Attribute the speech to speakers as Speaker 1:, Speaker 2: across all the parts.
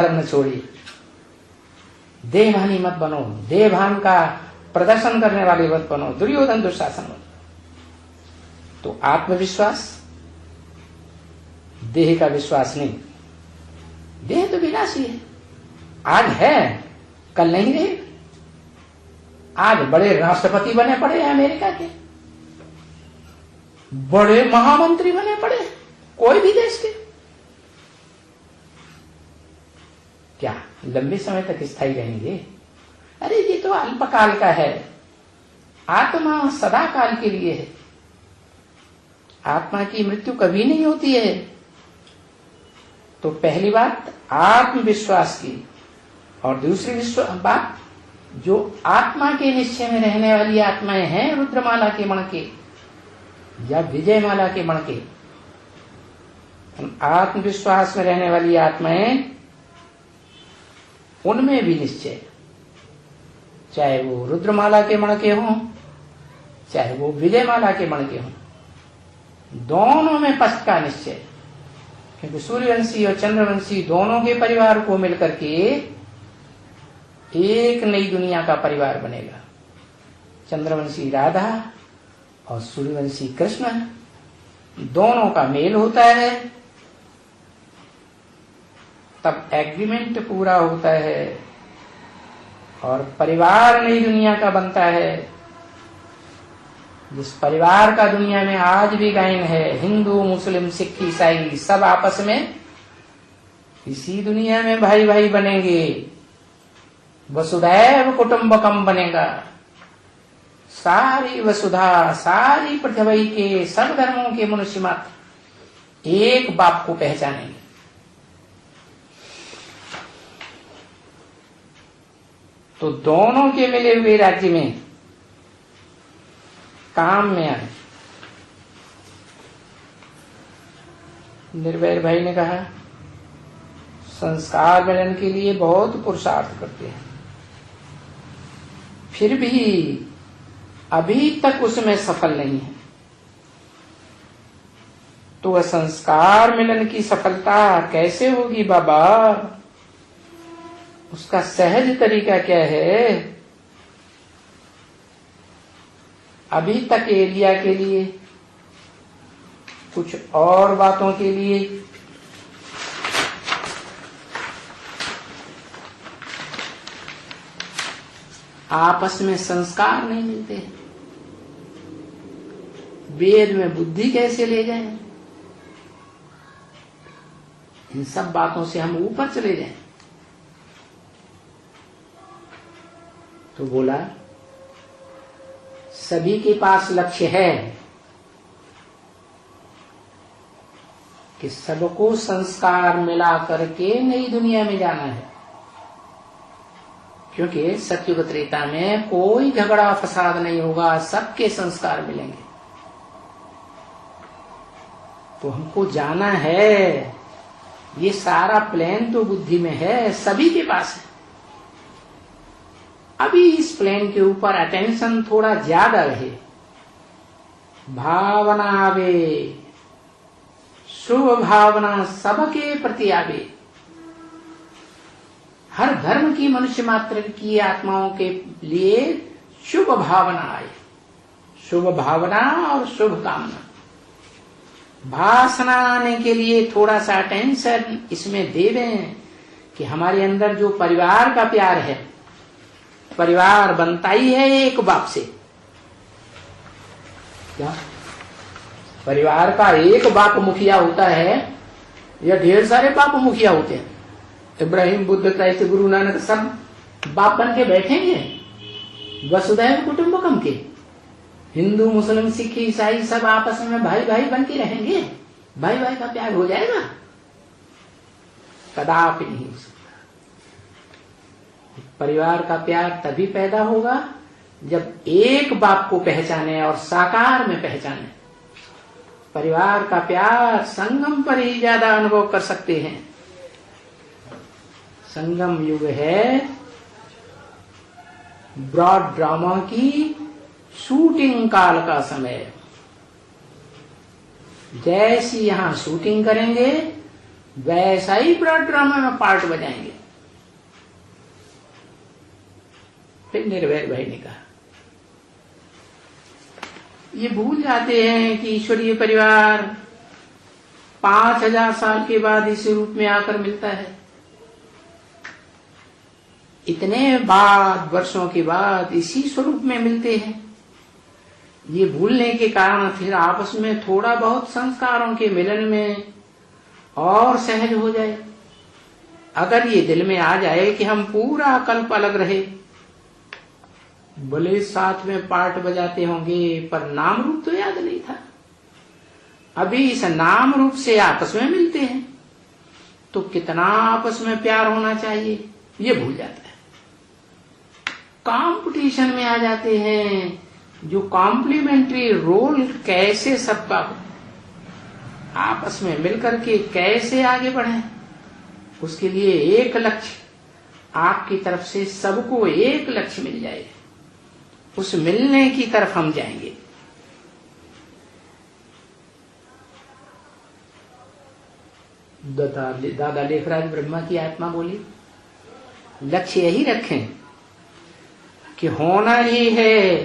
Speaker 1: धर्म न छोड़िए, देहभानी मत बनो, देहभान का प्रदर्शन करने वाले मत बनो, दुर्योधन दुशासन मत। तो आत्मविश्वास, देह का विश्वास नहीं। देह तो विनाशी है, आज है कल नहीं रहे। आज बड़े राष्ट्रपति बने पड़े हैं अमेरिका के, बड़े महामंत्री बने पड़े कोई भी देश के, क्या लंबे समय तक स्थायी रहेंगे? अरे ये तो अल्पकाल का है, आत्मा सदा काल के लिए है। आत्मा की मृत्यु कभी नहीं होती है। तो पहली बात आत्मविश्वास की, और दूसरी बात जो आत्मा के निश्चय में रहने वाली आत्माएं हैं, रुद्रमाला के मणके या विजयमाला के मणके, आत्मविश्वास में रहने वाली आत्माएं, उनमें भी निश्चय, चाहे वो रुद्रमाला के मणके हों, चाहे वो विजयमाला के मणके हों, दोनों में पश्च का निश्चय। क्योंकि सूर्यवंशी और चंद्रवंशी दोनों के परिवार को मिलकर के एक नई दुनिया का परिवार बनेगा। चंद्रवंशी राधा और सूर्यवंशी कृष्ण, दोनों का मेल होता है, तब एग्रीमेंट पूरा होता है और परिवार नई दुनिया का बनता है। जिस परिवार का दुनिया में आज भी गायन है, हिंदू मुस्लिम सिख ईसाई सब आपस में इसी दुनिया में भाई भाई बनेंगे, वसुधैव कुटुंबकम बनेगा। सारी वसुधा, सारी पृथ्वी के सब धर्मों के मनुष्य मात्र एक बाप को पहचानेंगे। तो दोनों के मिले हुए राज्य में काम में आए। निर्भय भाई ने कहा संस्कार मिलन के लिए बहुत पुरुषार्थ करते हैं, फिर भी अभी तक उसमें सफल नहीं है। तो वह संस्कार मिलन की सफलता कैसे होगी बाबा? उसका सहज तरीका क्या है? अभी तक एरिया के लिए, कुछ और बातों के लिए आपस में संस्कार नहीं मिलते। वेद में बुद्धि कैसे ले जाएं? इन सब बातों से हम ऊपर चले जाएं। तो बोला सभी के पास लक्ष्य है कि सबको संस्कार मिला करके नई दुनिया में जाना है। क्योंकि सतयुग त्रेता में कोई झगड़ा फसाद नहीं होगा, सबके संस्कार मिलेंगे। तो हमको जाना है, ये सारा प्लान तो बुद्धि में है, सभी के पास है। अभी इस प्लान के ऊपर अटेंशन थोड़ा ज्यादा रहे, भावना आवे, शुभ भावना सबके प्रति आवे। हर धर्म की मनुष्य मात्र की आत्माओं के लिए शुभ भावना आए, शुभ भावना और शुभ कामना। भाषणा आने के लिए थोड़ा सा अटेंशन इसमें दे दें कि हमारे अंदर जो परिवार का प्यार है, परिवार बनता ही है एक बाप से। क्या परिवार का एक बाप मुखिया होता है या ढेर सारे बाप मुखिया होते हैं? इब्राहिम, बुद्ध, क्राइस्ट, गुरु नानक सब बाप बन के बैठेंगे वसुधैव कुटुंबकम के। हिंदू मुस्लिम सिख ईसाई सब आपस में भाई भाई बन के रहेंगे, भाई भाई का प्यार हो जाएगा? कदापि नहीं हो सकता। परिवार का प्यार तभी पैदा होगा जब एक बाप को पहचाने और साकार में पहचाने। परिवार का प्यार संगम पर ही ज्यादा अनुभव कर सकते हैं। संगम युग है ब्रॉड ड्रामा की शूटिंग काल का समय। जैसी यहां शूटिंग करेंगे वैसा ही ड्रामा में पार्ट बजाएंगे। फिर निर्भय भाई ने कहा, ये भूल जाते हैं कि ईश्वरीय परिवार 5000 साल के बाद इस रूप में आकर मिलता है। इतने बाद वर्षों के बाद इसी स्वरूप में मिलते हैं। ये भूलने के कारण फिर आपस में थोड़ा बहुत संस्कारों के मिलन में और सहज हो जाए। अगर ये दिल में आ जाए कि हम पूरा कल्प अलग रहे, भले साथ में पार्ट बजाते होंगे पर नाम रूप तो याद नहीं था, अभी इस नाम रूप से आपस में मिलते हैं तो कितना आपस में प्यार होना चाहिए ये भूल जाता है। कंपटीशन में आ जाते हैं, जो कॉम्प्लीमेंट्री रोल कैसे सबका आपस में मिलकर के कैसे आगे बढ़े, उसके लिए एक लक्ष्य आपकी तरफ से सबको एक लक्ष्य मिल जाए, उस मिलने की तरफ हम जाएंगे। दादा लेखराज ब्रह्मा की आत्मा बोली, लक्ष्य यही रखें कि होना ही है।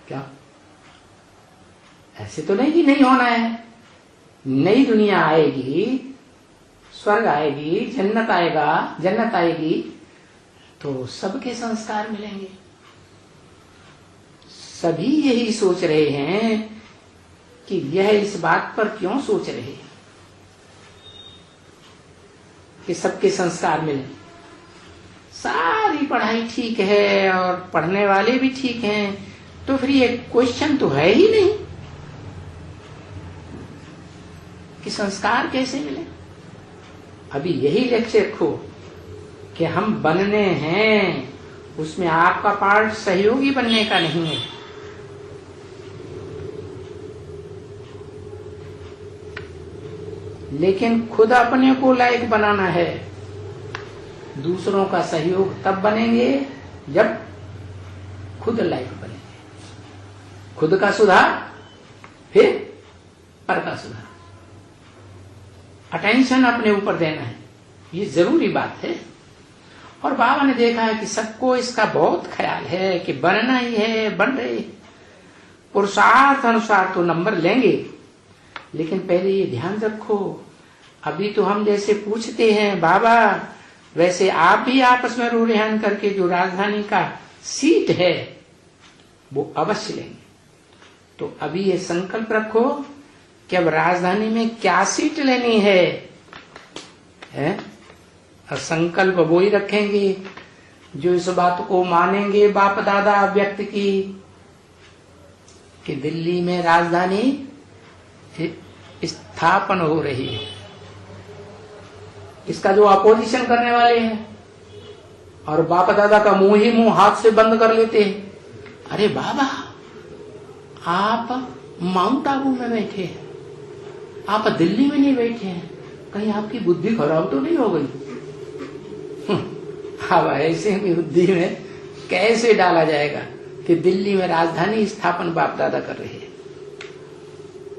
Speaker 1: क्या ऐसे तो नहीं कि नहीं होना है, नई दुनिया आएगी, स्वर्ग आएगी, जन्नत आएगी तो सबके संस्कार मिलेंगे। सभी यही सोच रहे हैं कि यह इस बात पर क्यों सोच रहे हैं कि सबके संस्कार मिले। सारी पढ़ाई ठीक है और पढ़ने वाले भी ठीक हैं, तो फिर ये क्वेश्चन तो है ही नहीं कि संस्कार कैसे मिले। अभी यही लक्ष्य रखो कि हम बनने हैं, उसमें आपका पार्ट सहयोगी बनने का नहीं है। लेकिन खुद अपने को लायक बनाना है। दूसरों का सहयोग तब बनेंगे जब खुद लायक बनेंगे। खुद का सुधार, फिर पर का सुधार। अटेंशन अपने ऊपर देना है, ये जरूरी बात है। और बाबा ने देखा है कि सबको इसका बहुत ख्याल है कि बनना ही है, बन रहे। पुरुषार्थ अनुसार तो नंबर लेंगे, लेकिन पहले ये ध्यान रखो, अभी तो हम जैसे पूछते हैं बाबा, वैसे आप भी आपस में रूढ़ियान करके जो राजधानी का सीट है वो अवश्य लेंगे। तो अभी ये संकल्प रखो कि अब राजधानी में क्या सीट लेनी है? और संकल्प वो ही रखेंगे जो इस बात को मानेंगे बाप दादा व्यक्त की कि दिल्ली में राजधानी स्थापन हो रही है। इसका जो अपोजिशन करने वाले हैं और बाप दादा का मुंह ही मुंह हाथ से बंद कर लेते हैं, अरे बाबा आप माउंट आबू में बैठे हैं, आप दिल्ली में नहीं बैठे हैं, कहीं आपकी बुद्धि खराब तो नहीं हो गई? अब ऐसे बुद्धि में कैसे डाला जाएगा कि दिल्ली में राजधानी स्थापन बाप दादा कर रहे हैं?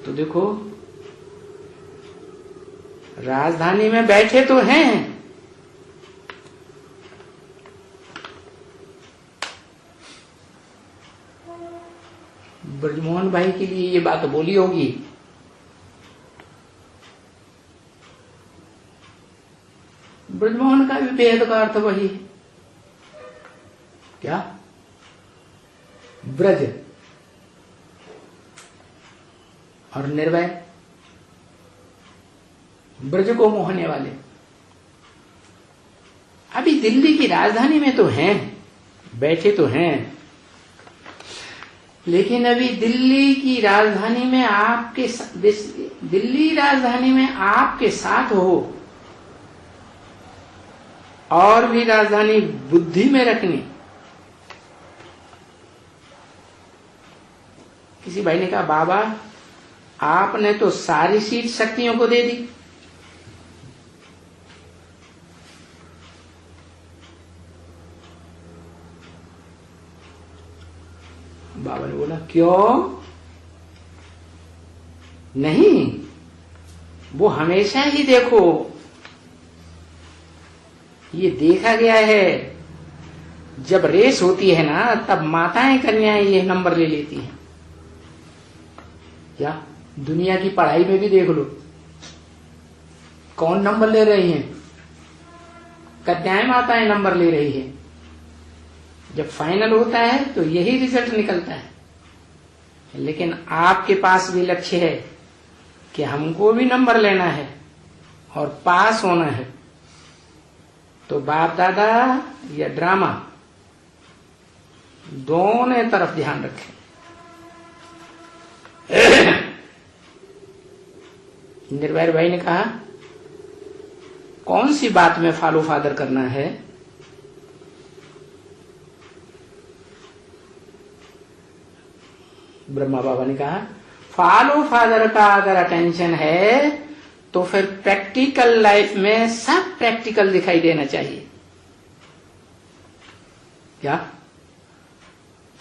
Speaker 1: तो देखो, राजधानी में बैठे तो हैं, ब्रजमोहन भाई के लिए ये बात बोली होगी। ब्रजमोहन का भी भेद का अर्थ वही, क्या? ब्रज और निर्भय, ब्रज को मोहने वाले। अभी दिल्ली की राजधानी में तो हैं, बैठे तो हैं, लेकिन अभी दिल्ली की राजधानी में दिल्ली राजधानी में आपके साथ हो और भी राजधानी बुद्धि में रखनी। किसी भाई ने कहा बाबा आपने तो सारी सीट शक्तियों को दे दी, बाबा ने बोला क्यों नहीं, वो हमेशा ही देखो, ये देखा गया है, जब रेस होती है ना तब माताएं कन्याएं ये नंबर ले लेती हैं। क्या दुनिया की पढ़ाई में भी देख लो, कौन नंबर ले रही हैं? कन्याएं माताएं नंबर ले रही है। जब फाइनल होता है तो यही रिजल्ट निकलता है। लेकिन आपके पास भी लक्ष्य है कि हमको भी नंबर लेना है और पास होना है, तो बाप दादा या ड्रामा दोनों तरफ ध्यान रखें। निर्भय भाई ने कहा कौन सी बात में फॉलो फादर करना है? ब्रह्मा बाबा ने कहा फॉलो फादर का अगर अटेंशन है तो फिर प्रैक्टिकल लाइफ में सब प्रैक्टिकल दिखाई देना चाहिए। क्या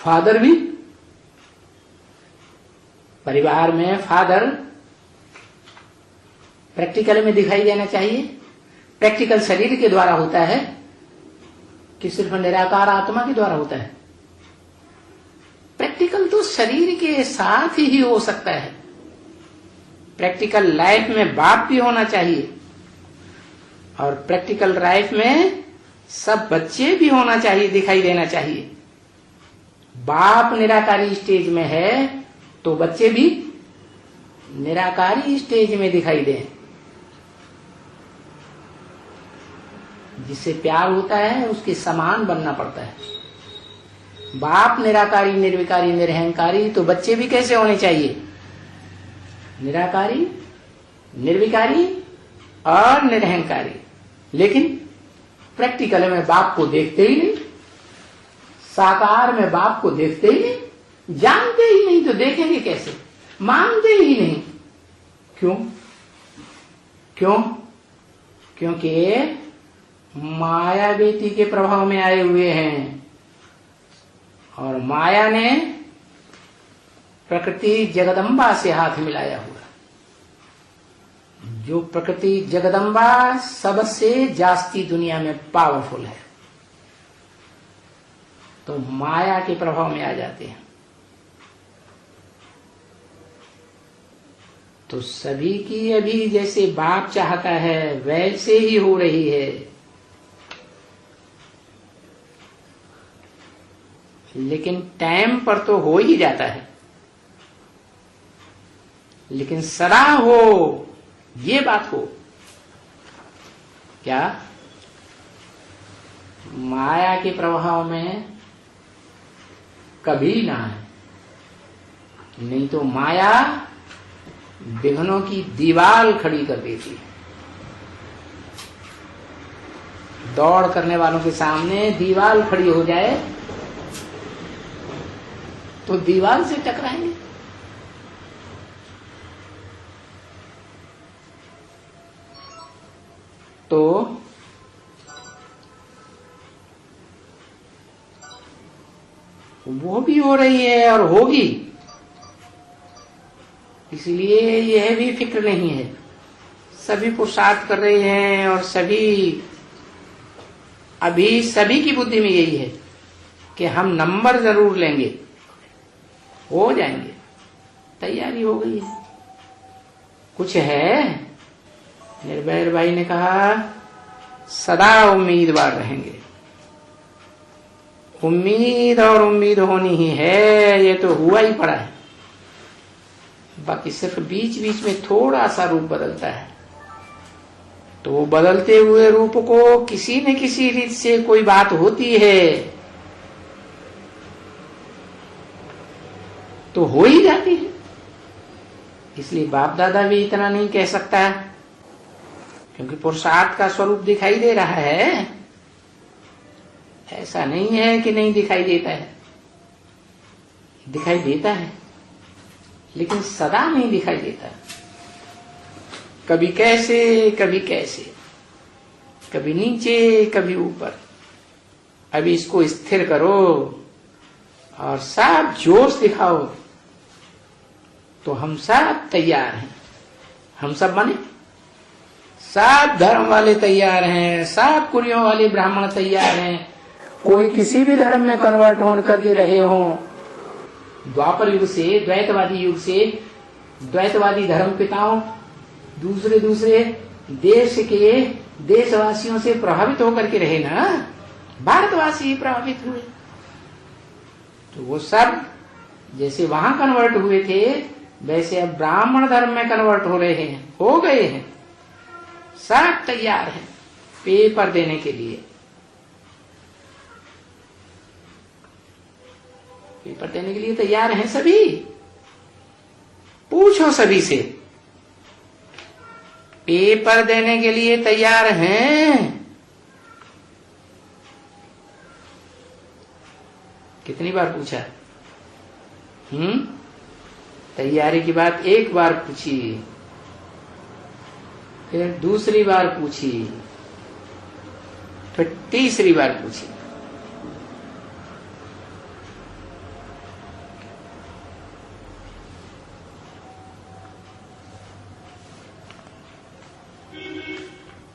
Speaker 1: फादर भी, परिवार में फादर प्रैक्टिकल में दिखाई देना चाहिए। प्रैक्टिकल शरीर के द्वारा होता है कि सिर्फ निराकार आत्मा के द्वारा होता है? प्रैक्टिकल तो शरीर के साथ ही हो सकता है। प्रैक्टिकल लाइफ में बाप भी होना चाहिए और प्रैक्टिकल लाइफ में सब बच्चे भी होना चाहिए, दिखाई देना चाहिए। बाप निराकारी स्टेज में है तो बच्चे भी निराकारी स्टेज में दिखाई दें। जिससे प्यार होता है उसके समान बनना पड़ता है। बाप निराकारी, निर्विकारी, निरहंकारी, तो बच्चे भी कैसे होने चाहिए? निराकारी, निर्विकारी और निरहंकारी। लेकिन प्रैक्टिकल में बाप को देखते ही नहीं, साकार में बाप को देखते ही नहीं, जानते ही नहीं, तो देखेंगे कैसे? मानते ही नहीं। क्यों? क्योंकि माया बेटी के प्रभाव में आए हुए हैं और माया ने प्रकृति जगदम्बा से हाथ मिलाया हुआ। जो प्रकृति जगदम्बा सबसे जास्ती दुनिया में पावरफुल है, तो माया के प्रभाव में आ जाते हैं। तो सभी की अभी जैसे बाप चाहता है वैसे ही हो रही है। लेकिन टाइम पर तो हो ही जाता है, लेकिन सदा हो, ये बात हो। क्या माया के प्रभाव में कभी ना है, नहीं तो माया विघ्नों की दीवार खड़ी कर देती है। दौड़ करने वालों के सामने दीवार खड़ी हो जाए तो दीवार से टकराएंगे। तो वो भी हो रही है और होगी, इसलिए यह भी फिक्र नहीं है। सभी पुरुषार्थ कर रहे हैं और अभी सभी की बुद्धि में यही है कि हम नंबर जरूर लेंगे, हो जाएंगे, तैयारी हो गई है। कुछ है? निर्भय भाई ने कहा सदा उम्मीदवार रहेंगे। उम्मीद और उम्मीद होनी ही है, ये तो हुआ ही पड़ा है। बाकी सिर्फ बीच बीच में थोड़ा सा रूप बदलता है, तो वो बदलते हुए रूप को किसी न किसी रीत से कोई बात होती है तो हो ही जाती है। इसलिए बाप दादा भी इतना नहीं कह सकता, क्योंकि पुरुषार्थ का स्वरूप दिखाई दे रहा है। ऐसा नहीं है कि नहीं दिखाई देता है, दिखाई देता है, लेकिन सदा नहीं दिखाई देता। कभी कैसे, कभी कैसे, कभी नीचे, कभी ऊपर। अभी इसको स्थिर करो और सब जोश दिखाओ, तो हम सब तैयार हैं। हम सब माने सब धर्म वाले तैयार हैं, सब कुलियों वाले ब्राह्मण तैयार हैं, कोई किसी भी धर्म में कन्वर्ट होने करके रहे हों। द्वापर युग से, द्वैतवादी युग से, द्वैतवादी धर्म पिताओं दूसरे दूसरे देश के देशवासियों से प्रभावित होकर के रहे ना, भारतवासी प्रभावित हुए। तो वो सब जैसे वहां कन्वर्ट हुए थे, वैसे अब ब्राह्मण धर्म में कन्वर्ट हो रहे हैं, हो गए हैं, सब तैयार हैं पेपर देने के लिए। पेपर देने के लिए तैयार हैं सभी। पूछो सभी से, पेपर देने के लिए तैयार हैं? कितनी बार पूछा? तैयारी की बात एक बार पूछी, फिर दूसरी बार पूछी, फिर तीसरी बार पूछी।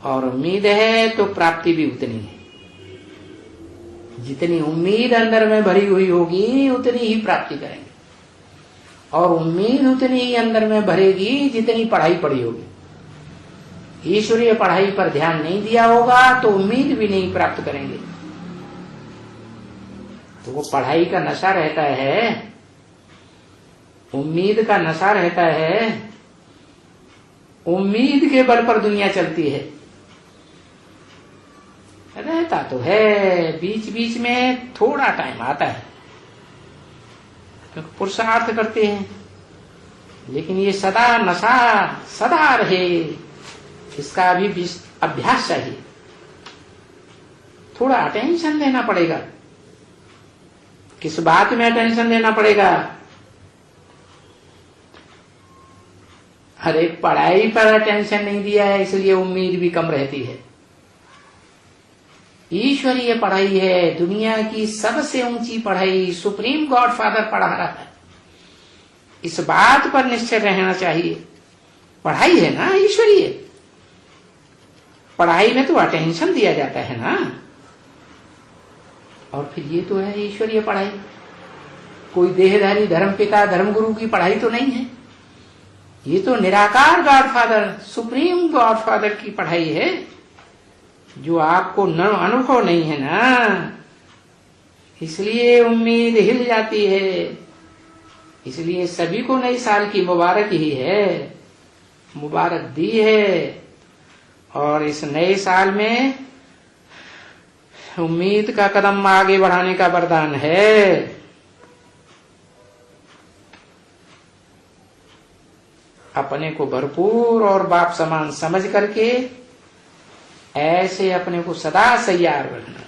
Speaker 1: और उम्मीद है तो प्राप्ति भी उतनी है। जितनी उम्मीद अंदर में भरी हुई होगी उतनी ही प्राप्ति करेंगे, और उम्मीद उतनी ही अंदर में भरेगी जितनी पढ़ाई पड़ी होगी। ईश्वरीय पढ़ाई पर ध्यान नहीं दिया होगा तो उम्मीद भी नहीं प्राप्त करेंगे। तो वो पढ़ाई का नशा रहता है, उम्मीद का नशा रहता है, उम्मीद के बल पर दुनिया चलती है। रहता तो है, बीच बीच में थोड़ा टाइम आता है क्योंकि पुरुषार्थ करते हैं, लेकिन ये सदा नशा सदा रहे, इसका अभी भी अभ्यास चाहिए। थोड़ा अटेंशन देना पड़ेगा। किस बात में अटेंशन देना पड़ेगा? हर एक पढ़ाई पर अटेंशन नहीं दिया है, इसलिए उम्मीद भी कम रहती है। ईश्वरीय पढ़ाई है, दुनिया की सबसे ऊंची पढ़ाई, सुप्रीम गॉडफादर पढ़ा रहा है। इस बात पर निश्चय रहना चाहिए। पढ़ाई है ना ईश्वरीय, पढ़ाई में तो अटेंशन दिया जाता है ना, और फिर ये तो है ईश्वरीय पढ़ाई। कोई देहधारी धर्मपिता धर्मगुरु की पढ़ाई तो नहीं है, ये तो निराकार गॉडफादर, सुप्रीम गॉडफादर की पढ़ाई है, जो आपको अनुभव नहीं है ना, इसलिए उम्मीद हिल जाती है। इसलिए सभी को नई साल की मुबारक ही है, मुबारक दी है। और इस नए साल में उम्मीद का कदम आगे बढ़ाने का वरदान है। अपने को भरपूर और बाप समान समझ करके ऐसे अपने को सदा तैयार रखना।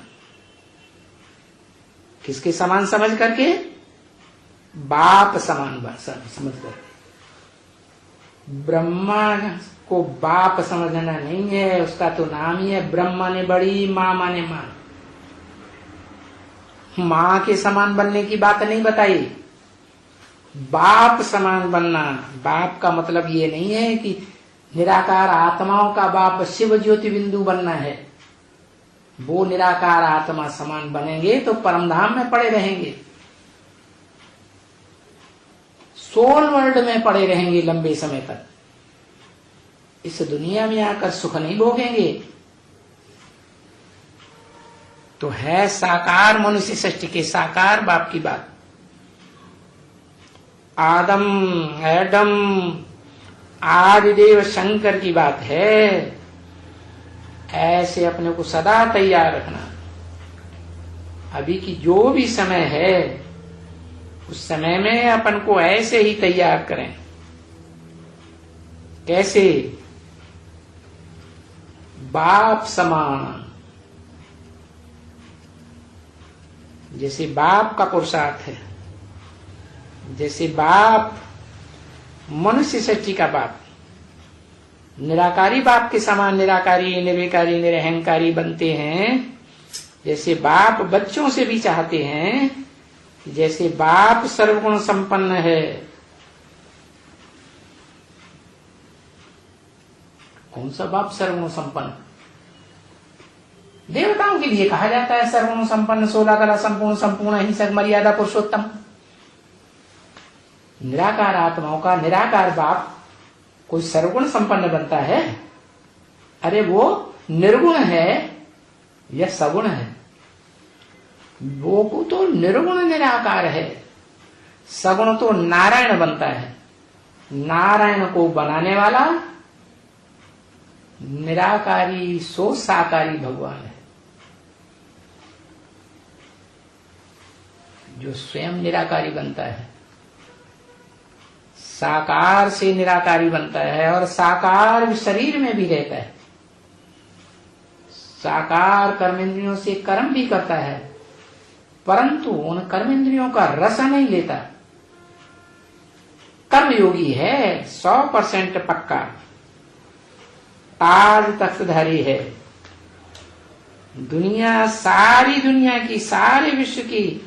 Speaker 1: किसके समान समझ करके? बाप समान समझ करके। ब्रह्मा को बाप समझना नहीं है, उसका तो नाम ही है ब्रह्मा ने बड़ी, माँ माने मां। मां के समान बनने की बात नहीं बताई, बाप समान बनना। बाप का मतलब ये नहीं है कि निराकार आत्माओं का बाप शिव ज्योति बिंदु बनना है। वो निराकार आत्मा समान बनेंगे तो परमधाम में पड़े रहेंगे, सोल वर्ल्ड में पड़े रहेंगे लंबे समय तक। इस दुनिया में आकर सुख नहीं भोगेंगे। तो है साकार मनुष्य सृष्टि के साकार बाप की बात। आदम एडम आदिदेव शंकर की बात है। ऐसे अपने को सदा तैयार रखना। अभी की जो भी समय है उस समय में अपन को ऐसे ही तैयार करें। कैसे? बाप समान। जैसे बाप का पुरुषार्थ है, जैसे बाप मनुष्य सृष्टि का बाप निराकारी बाप के समान निराकारी निर्विकारी निरहंकारी बनते हैं, जैसे बाप बच्चों से भी चाहते हैं, जैसे बाप सर्वगुण संपन्न है, कौन सा बाप सर्वगुण संपन्न? देवताओं के लिए कहा जाता है सर्वगुण संपन्न, 16 कला संपूर्ण, संपूर्ण अहिंसक, मर्यादा पुरुषोत्तम। निराकार आत्माओं का निराकार बाप कोई सर्वगुण संपन्न बनता है? अरे वो निर्गुण है या सगुण है? वो तो निर्गुण निराकार है, सगुण तो नारायण बनता है। नारायण को बनाने वाला निराकारी सो साकारी भगवान है, जो स्वयं निराकारी बनता है। साकार से निराकारी बनता है और साकार शरीर में भी रहता है। साकार कर्मेंद्रियों से कर्म भी करता है, परंतु उन कर्मेंद्रियों का रस नहीं लेता। कर्मयोगी है, 100% पक्का, ताज तख्तधारी है। सारी दुनिया की, सारे विश्व की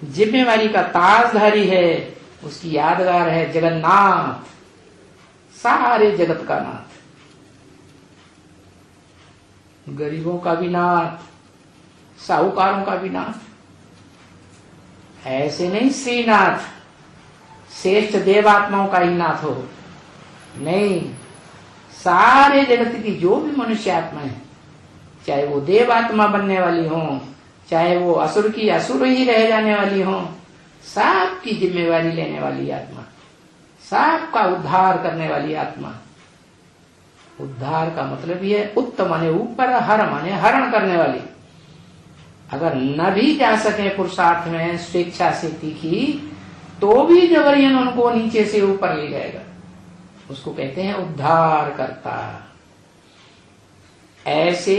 Speaker 1: जिम्मेवारी का ताजधारी है। उसकी यादगार है जगन्नाथ, सारे जगत का नाथ, गरीबों का भी नाथ, साहूकारों का भी नाथ। ऐसे नहीं श्रीनाथ, श्रेष्ठ देवात्माओं का ही नाथ हो, नहीं, सारे जगत की जो भी मनुष्य आत्मा है, चाहे वो देवात्मा बनने वाली हो, चाहे वो असुर की असुर ही रह जाने वाली हो, सबकी जिम्मेवारी लेने वाली आत्मा, सबका उद्धार करने वाली आत्मा। उद्धार का मतलब ये है उत्तम माने ऊपर, हर माने हरण करने वाली। अगर न भी जा सके पुरुषार्थ में स्वेच्छा से तीखी, तो भी जबरियन उनको नीचे से ऊपर ले जाएगा। उसको कहते हैं उद्धार करता। ऐसे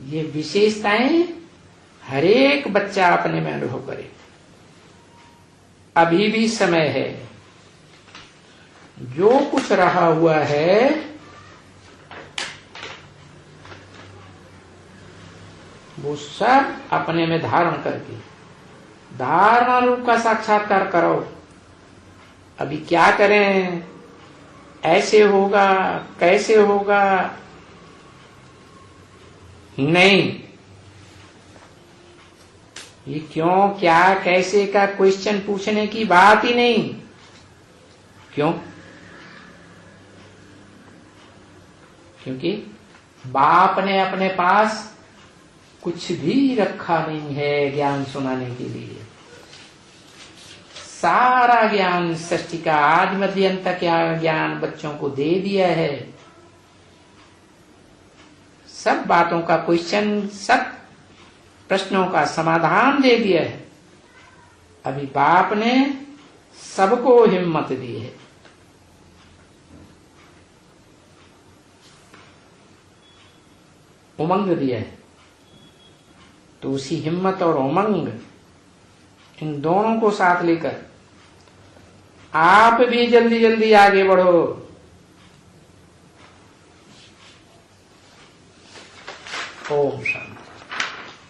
Speaker 1: ये विशेषताएं हरेक बच्चा अपने में अनुभव करे। अभी भी समय है, जो कुछ रहा हुआ है वो सब अपने में धारण करके धारणा रूप का साक्षात्कार करो। अभी क्या करें, ऐसे होगा, कैसे होगा, नहीं, ये क्यों, क्या, कैसे का क्वेश्चन पूछने की बात ही नहीं। क्यों? क्योंकि बाप ने अपने पास कुछ भी रखा नहीं है ज्ञान सुनाने के लिए। सारा ज्ञान सृष्टि का आदि मध्य अंत का ज्ञान बच्चों को दे दिया है। सब बातों का क्वेश्चन, सब प्रश्नों का समाधान दे दिया है। अभी बाप ने सबको हिम्मत दी है। उमंग दिया है, तो उसी हिम्मत और उमंग, इन दोनों को साथ लेकर आप भी जल्दी जल्दी आगे बढ़ो। ओम शांति।